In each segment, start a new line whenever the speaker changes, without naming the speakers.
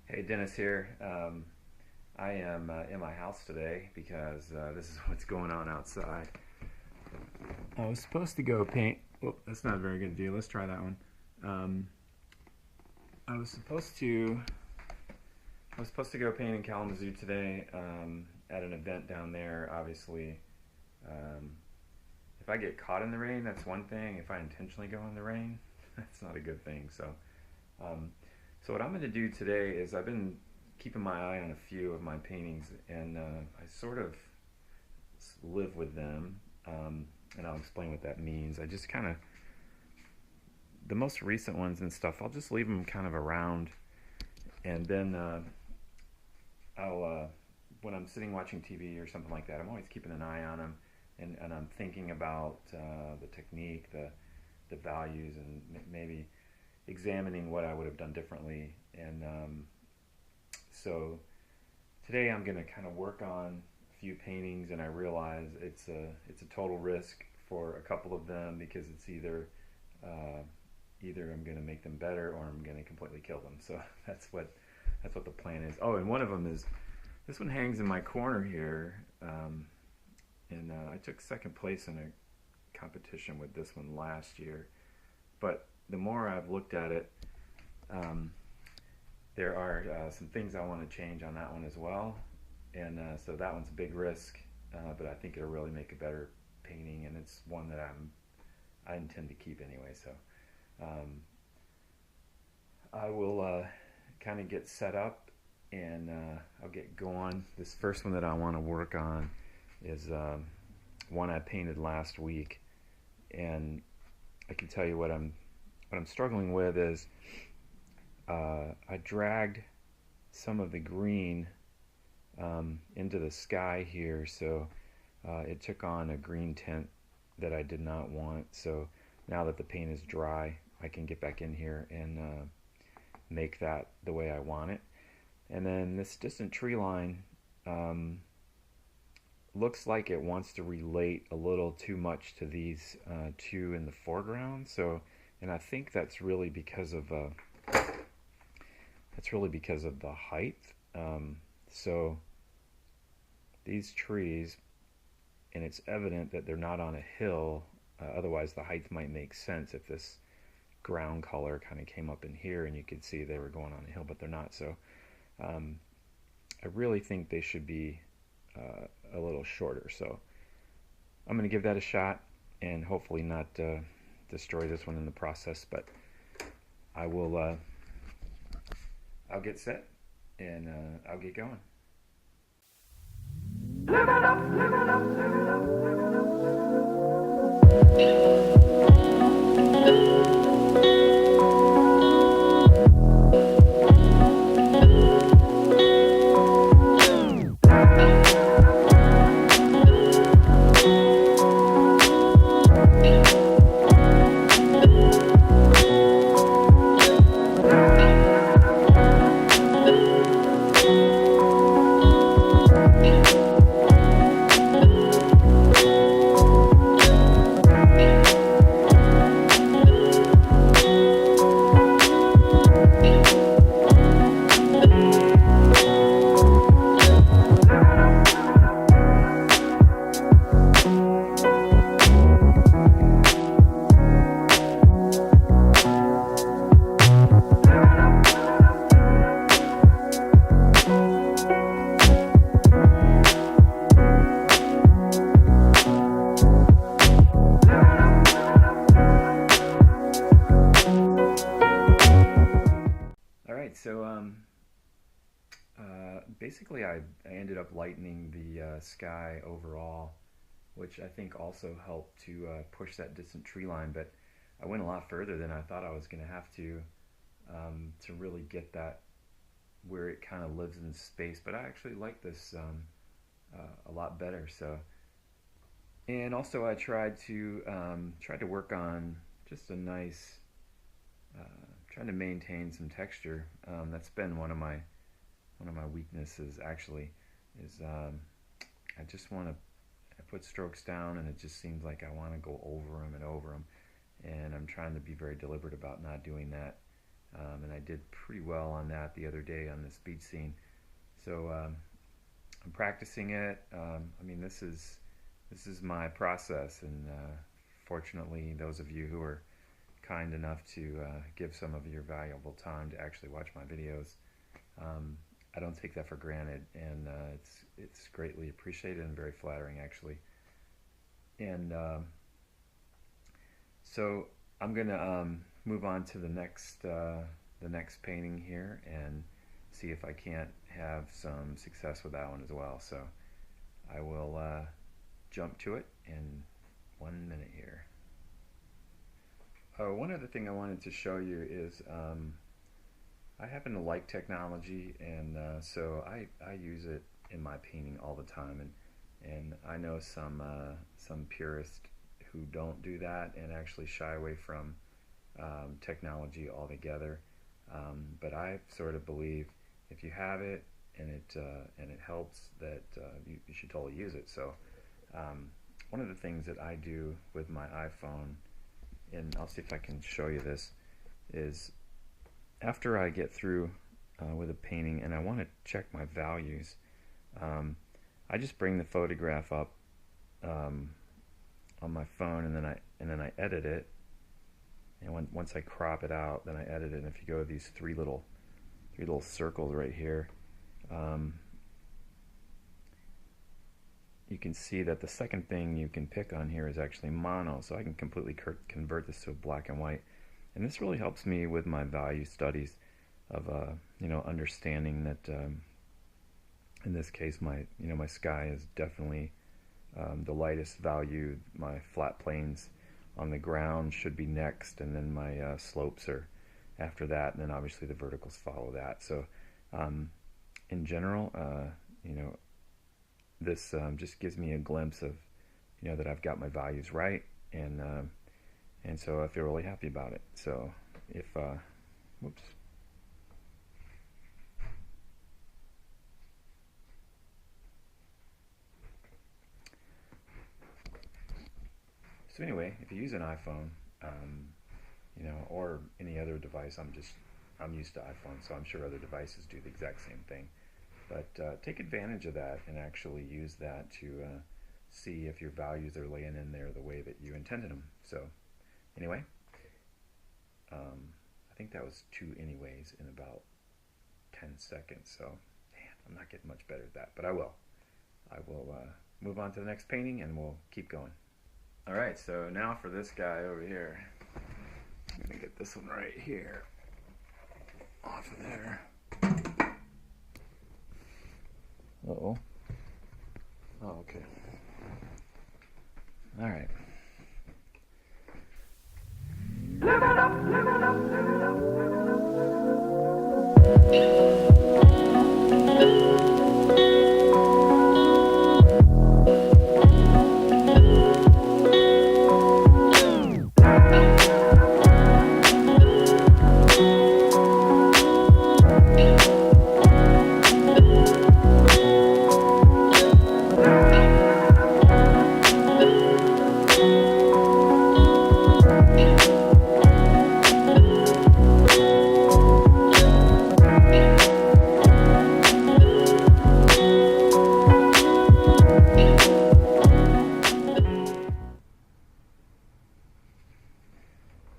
Hey, Dennis here. I am in my house today because this is what's going on outside. I was supposed to go paint. Well, that's not a very good deal. Let's try that one. Um, I was supposed to. I was supposed to go paint in Kalamazoo today at an event down there. Obviously, um, if I get caught in the rain, that's one thing. If I intentionally go in the rain, that's not a good thing. Um, so what I'm going to do today is I've been keeping my eye on a few of my paintings, and I sort of live with them, and I'll explain what that means. I just kind of the most recent ones and stuff. I'll just leave them kind of around, and then I'll when I'm sitting watching TV or something like that, I'm always keeping an eye on them, and I'm thinking about the technique, the values, and maybe examining what I would have done differently. And so today I'm going to kind of work on a few paintings, and I realize it's a total risk for a couple of them because it's uh, either I'm going to make them better or I'm going to completely kill them. So that's what the plan is. Oh, and one of them is this one hangs in my corner here, and I took second place in a competition with this one last year. But the more I've looked at it, um, there are some things I want to change on that one as well, and so that one's a big risk, but I think it'll really make a better painting, and it's one that I intend to keep anyway. So um, I will kind of get set up, and I'll get going. This first one that I want to work on is one I painted last week, and I can tell you what I'm struggling with is I dragged some of the green into the sky here, so it took on a green tint that I did not want. So now that the paint is dry, I can get back in here and make that the way I want it. And then this distant tree line looks like it wants to relate a little too much to these two in the foreground. So, and I think that's really because of the height. So these trees, and it's evident that they're not on a hill. Otherwise, the height might make sense if this ground color kind of came up in here, and you could see they were going on a hill, but they're not. So um, I really think they should be a little shorter. So I'm going to give that a shot, and hopefully not destroy this one in the process. But I will. I'll get set, and I'll get going. All right, so basically, I ended up lightening the sky overall, which I think also helped to push that distant tree line. But I went a lot further than I thought I was going to have to really get that where it kind of lives in space. But I actually like this a lot better. So, and also I tried to work on just a nice, trying to maintain some texture. That's been one of my weaknesses actually is I just want to I put strokes down, and it just seems like I want to go over them and over them, and I'm trying to be very deliberate about not doing that. and I did pretty well on that the other day on this beach scene. So I'm practicing it. I mean, this is my process, and fortunately, those of you who are kind enough to give some of your valuable time to actually watch my videos, I don't take that for granted, and it's greatly appreciated and very flattering, actually. And so I'm gonna move on to the next painting here and see if I can't have some success with that one as well. So I will jump to it in 1 minute here. One other thing I wanted to show you is I happen to like technology, and so I use it in my painting all the time, and I know some purists who don't do that and actually shy away from technology altogether. But I sort of believe if you have it and it helps, that you should totally use it. So one of the things that I do with my iPhone, and I'll see if I can show you this, is after I get through with a painting and I want to check my values, I just bring the photograph up on my phone, and then I edit it. And once I crop it out, then I edit it. And if you go to these three little circles right here, you can see that the second thing you can pick on here is actually mono, so I can completely convert this to black and white. And this really helps me with my value studies of understanding that in this case my sky is definitely the lightest value. My flat plains on the ground should be next, and then my slopes are after that, and then obviously the verticals follow that. So in general, this just gives me a glimpse of that I've got my values right, and so I feel really happy about it. So if whoops. So anyway, if you use an iPhone, or any other device, I'm used to iPhone, so I'm sure other devices do the exact same thing. But take advantage of that and actually use that to see if your values are laying in there the way that you intended them. So anyway, I think that was 2 anyways in about 10 seconds. So man, I'm not getting much better at that, but I will move on to the next painting, and we'll keep going. Alright, so now for this guy over here. I'm going to get this one right here off of there. Uh-oh. Oh, okay. Alright. Live it up, live it up, live it up, live it up.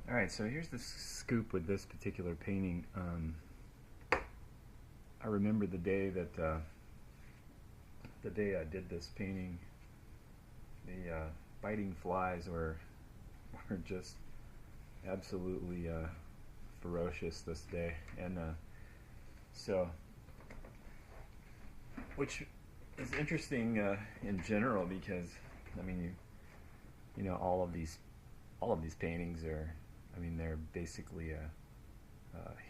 Alright, so here's the scoop with this particular painting. I remember the day that I did this painting, the biting flies were just absolutely ferocious this day, and so, which is interesting in general, because I mean all of these paintings are, they're basically a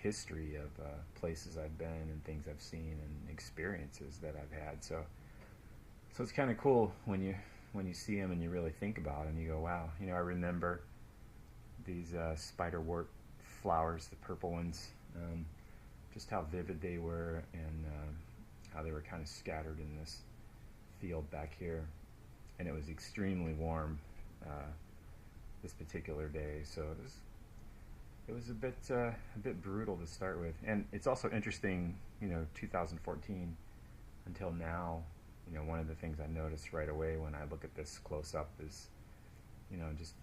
history of places I've been and things I've seen and experiences that I've had. So it's kind of cool when you see them and you really think about it and you go, wow, I remember these spiderwort flowers, the purple ones, just how vivid they were, and how they were kind of scattered in this field back here, and it was extremely warm this particular day, so it was it was a bit brutal to start with, and it's also interesting, 2014 until now. One of the things I noticed right away when I look at this close up is, just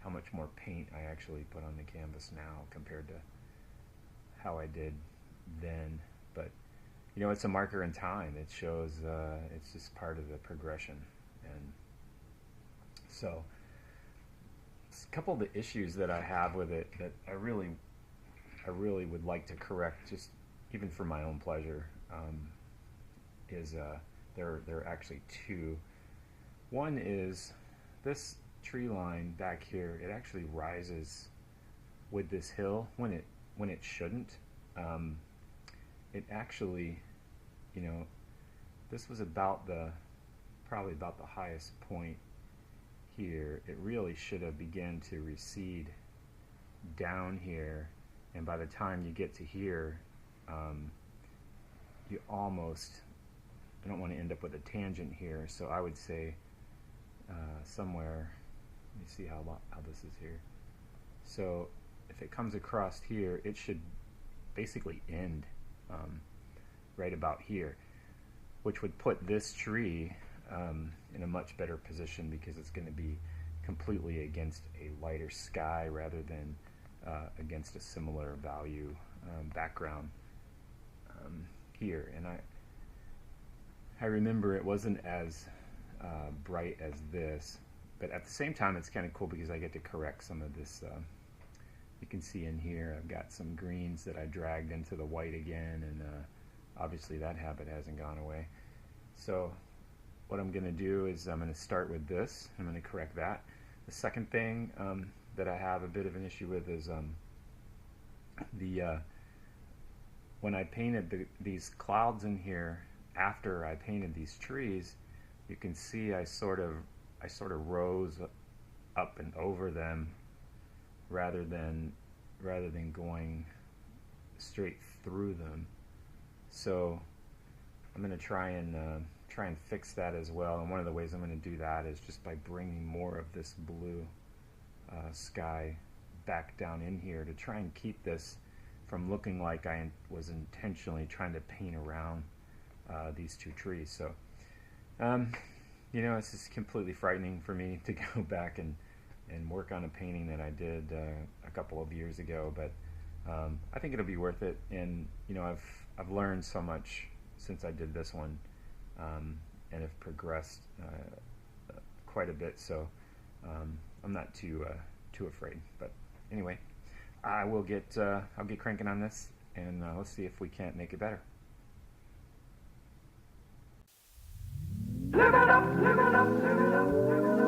how much more paint I actually put on the canvas now compared to how I did then. But it's a marker in time. It shows it's just part of the progression. And so a couple of the issues that I have with it that I really would like to correct, just even for my own pleasure, is there are actually two. One is this tree line back here. It actually rises with this hill when it shouldn't. It actually, this was probably about the highest point here. It really should have begun to recede down here, and by the time you get to here, you almost, I don't want to end up with a tangent here, so I would say somewhere, let me see how this is here. So if it comes across here, it should basically end right about here, which would put this tree in a much better position, because it's going to be completely against a lighter sky rather than against a similar value background here. And I remember it wasn't as bright as this, but at the same time it's kind of cool because I get to correct some of this. You can see in here I've got some greens that I dragged into the white again, and obviously that habit hasn't gone away. So what I'm going to do is I'm going to start with this. I'm going to correct that. The second thing that I have a bit of an issue with is when I painted these clouds in here after I painted these trees, you can see I sort of rose up and over them rather than going straight through them. So I'm going to try and fix that as well. And one of the ways I'm going to do that is just by bringing more of this blue sky back down in here to try and keep this from looking like I was intentionally trying to paint around these two trees. So it's just completely frightening for me to go back and work on a painting that I did a couple of years ago, but I think it'll be worth it. And I've learned so much since I did this one, and have progressed quite a bit. So I'm not too afraid. But anyway, I'll get cranking on this, and let's see if we can't make it better. Live it up, live it up, live it up, live it up.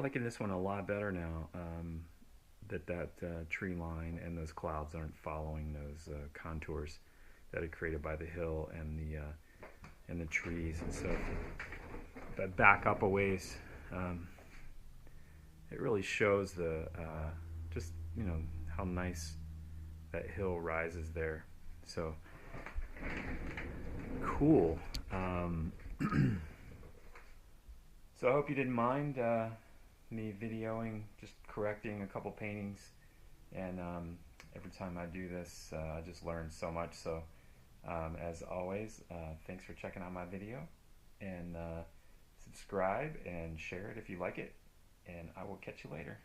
liking this one a lot better now. That tree line and those clouds aren't following those contours that are created by the hill and the trees. And so if I back up a ways, it really shows the just how nice that hill rises there. So cool. So I hope you didn't mind me videoing, just correcting a couple paintings, and every time I do this I just learn so much. So as always, thanks for checking out my video, and subscribe and share it if you like it, and I will catch you later.